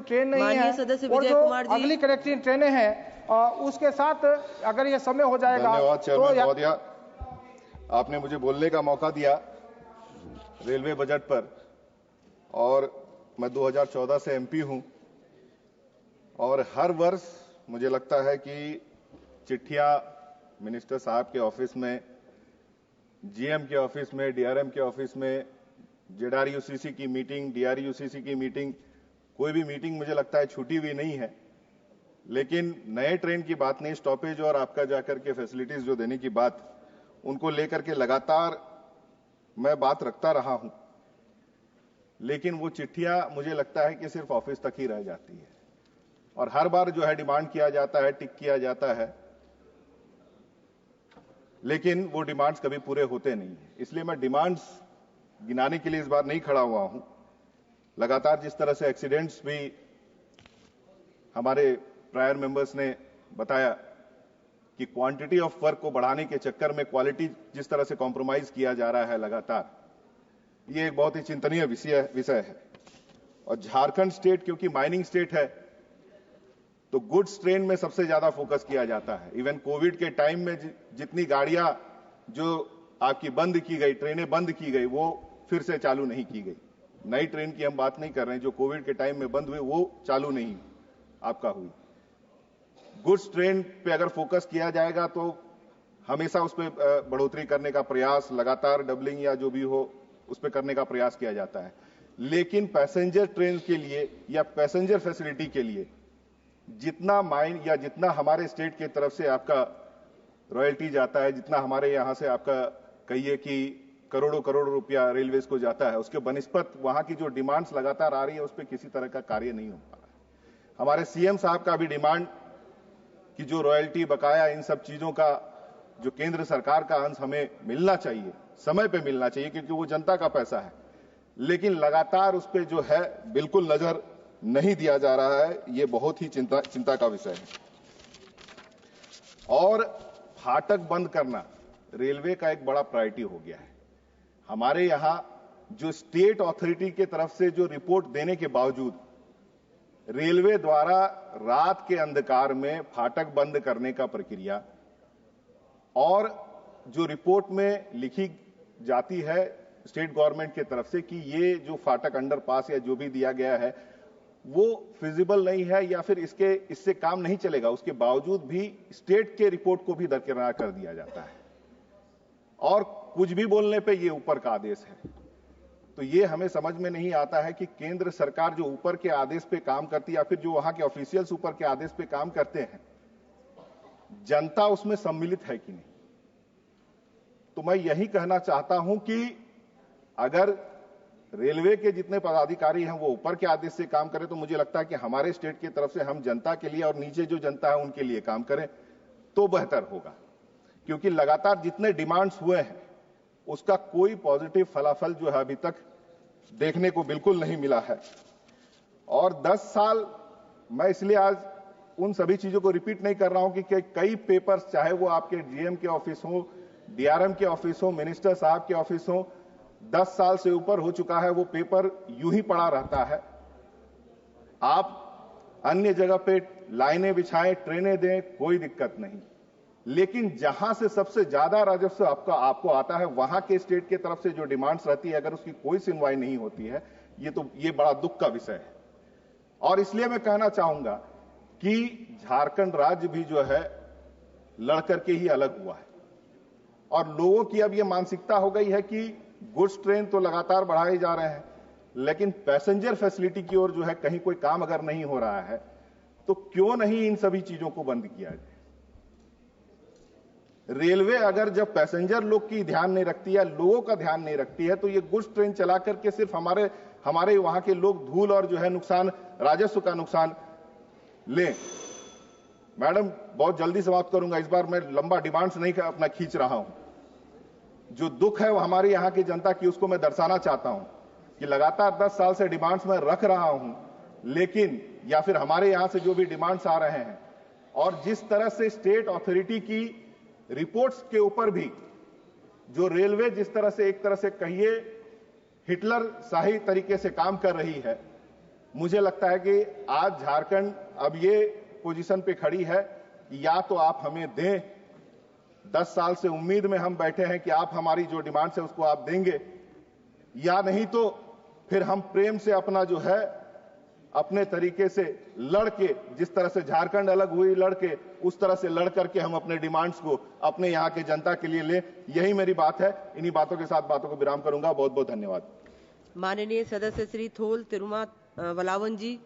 Train नहीं है और जो अगली कनेक्टिंग ट्रेनें हैं उसके साथ अगर ये समय हो जाएगा। धन्यवाद चेयरमैन महोदया, आपने मुझे बोलने का मौका दिया रेलवे बजट पर। और मैं 2014 से एमपी हूं और हर वर्ष मुझे लगता है कि चिट्ठियां मिनिस्टर साहब के ऑफिस में, जीएम के ऑफिस में, डीआरएम के ऑफिस में, जेडआरयूसीसी की मीटिंग, डीआरयूसीसी की मीटिंग, कोई भी मीटिंग मुझे लगता है छूटी हुई नहीं है। लेकिन नए ट्रेन की बात नहीं, स्टॉपेज और आपका जाकर के फैसिलिटीज जो देने की बात, उनको लेकर के लगातार मैं बात रखता रहा हूं। लेकिन वो चिट्ठियां मुझे लगता है कि सिर्फ ऑफिस तक ही रह जाती है और हर बार जो है डिमांड किया जाता है, टिक किया जाता है, लेकिन वो डिमांड्स कभी पूरे होते नहीं है। इसलिए मैं डिमांड्स गिनाने के लिए इस बार नहीं खड़ा हुआ हूं। लगातार जिस तरह से एक्सीडेंट्स भी हमारे प्रायर मेंबर्स ने बताया कि क्वांटिटी ऑफ वर्क को बढ़ाने के चक्कर में क्वालिटी जिस तरह से कॉम्प्रोमाइज किया जा रहा है लगातार, ये एक बहुत ही चिंतनीय विषय है। और झारखंड स्टेट क्योंकि माइनिंग स्टेट है तो गुड्स ट्रेन में सबसे ज्यादा फोकस किया जाता है। इवन कोविड के टाइम में जितनी गाड़ियां जो आपकी बंद की गई, ट्रेनें बंद की गई, वो फिर से चालू नहीं की गई। नई ट्रेन की हम बात नहीं कर रहे हैं, जो कोविड के टाइम में बंद हुई वो चालू नहीं आपका हुई। गुड्स ट्रेन पे अगर फोकस किया जाएगा तो हमेशा उस पर बढ़ोतरी करने का प्रयास, लगातार डबलिंग या जो भी हो उस पर करने का प्रयास किया जाता है। लेकिन पैसेंजर ट्रेन के लिए या पैसेंजर फैसिलिटी के लिए जितना माइन या जितना हमारे स्टेट की तरफ से आपका रॉयल्टी जाता है, जितना हमारे यहां से आपका कहिए कि करोड़ों करोड़ रुपया रेलवेज को जाता है, उसके बनिस्पत वहां की जो डिमांड्स लगातार आ रही है उस पर किसी तरह का कार्य नहीं हो पा रहा है। हमारे सीएम साहब का भी डिमांड कि जो रॉयल्टी, बकाया, इन सब चीजों का जो केंद्र सरकार का अंश हमें मिलना चाहिए, समय पे मिलना चाहिए, क्योंकि वो जनता का पैसा है, लेकिन लगातार उस पर जो है बिल्कुल नजर नहीं दिया जा रहा है। ये बहुत ही चिंता का विषय है। और फाटक बंद करना रेलवे का एक बड़ा प्रायोरिटी हो गया है। हमारे यहां जो स्टेट अथॉरिटी के तरफ से जो रिपोर्ट देने के बावजूद रेलवे द्वारा रात के अंधकार में फाटक बंद करने का प्रक्रिया, और जो रिपोर्ट में लिखी जाती है स्टेट गवर्नमेंट के तरफ से कि ये जो फाटक अंडरपास या जो भी दिया गया है वो फिजिबल नहीं है या फिर इससे काम नहीं चलेगा, उसके बावजूद भी स्टेट के रिपोर्ट को भी दरकिनार कर दिया जाता है और कुछ भी बोलने पे ये ऊपर का आदेश है। तो ये हमें समझ में नहीं आता है कि केंद्र सरकार जो ऊपर के आदेश पे काम करती है या फिर जो वहां के ऑफिशियल्स ऊपर के आदेश पे काम करते हैं, जनता उसमें सम्मिलित है कि नहीं। तो मैं यही कहना चाहता हूं कि अगर रेलवे के जितने पदाधिकारी हैं वो ऊपर के आदेश से काम करें तो मुझे लगता है कि हमारे स्टेट की तरफ से हम जनता के लिए और नीचे जो जनता है उनके लिए काम करें तो बेहतर होगा, क्योंकि लगातार जितने डिमांड्स हुए हैं उसका कोई पॉजिटिव फलाफल जो है अभी तक देखने को बिल्कुल नहीं मिला है। और 10 साल मैं इसलिए आज उन सभी चीजों को रिपीट नहीं कर रहा हूं कि कई पेपर्स, चाहे वो आपके जीएम के ऑफिस हो, डीआरएम के ऑफिस हो, मिनिस्टर साहब के ऑफिस हो, 10 साल से ऊपर हो चुका है, वो पेपर यूं ही पड़ा रहता है। आप अन्य जगह पे लाइनें बिछाएं, ट्रेनें दें, कोई दिक्कत नहीं, लेकिन जहां से सबसे ज्यादा राजस्व आपको आता है वहां के स्टेट की तरफ से जो डिमांड्स रहती है, अगर उसकी कोई सुनवाई नहीं होती है, ये बड़ा दुख का विषय है। और इसलिए मैं कहना चाहूंगा कि झारखंड राज्य भी जो है लड़कर के ही अलग हुआ है और लोगों की अब ये मानसिकता हो गई है कि गुड्स ट्रेन तो लगातार बढ़ाए जा रहे हैं, लेकिन पैसेंजर फैसिलिटी की ओर जो है कहीं कोई काम अगर नहीं हो रहा है तो क्यों नहीं इन सभी चीजों को बंद किया जाए। रेलवे अगर जब पैसेंजर लोग की ध्यान नहीं रखती है, लोगों का ध्यान नहीं रखती है, तो ये गुड्स ट्रेन चला करके सिर्फ हमारे वहां के लोग धूल और जो है नुकसान, राजस्व का नुकसान लें। मैडम बहुत जल्दी समाप्त करूंगा, इस बार मैं लंबा डिमांड्स नहीं अपना खींच रहा हूं। जो दुख है वो हमारी यहां की जनता की, उसको मैं दर्शाना चाहता हूं कि लगातार 10 साल से डिमांड्स मैं रख रहा हूं, लेकिन या फिर हमारे यहां से जो भी डिमांड्स आ रहे हैं और जिस तरह से स्टेट अथॉरिटी की रिपोर्ट्स के ऊपर भी जो रेलवे जिस तरह से एक तरह से कहिए हिटलर शाही तरीके से काम कर रही है, मुझे लगता है कि आज झारखंड अब ये पोजीशन पे खड़ी है कि या तो आप हमें दें, 10 साल से उम्मीद में हम बैठे हैं कि आप हमारी जो डिमांड्स है उसको आप देंगे, या नहीं तो फिर हम प्रेम से अपना जो है अपने तरीके से लड़के, जिस तरह से झारखंड अलग हुई लड़के, उस तरह से लड़ करके हम अपने डिमांड्स को अपने यहाँ के जनता के लिए लें। यही मेरी बात है। इन्हीं बातों के साथ बातों को विराम करूंगा। बहुत बहुत धन्यवाद। माननीय सदस्य श्री थोल तिरुमा वलावन जी।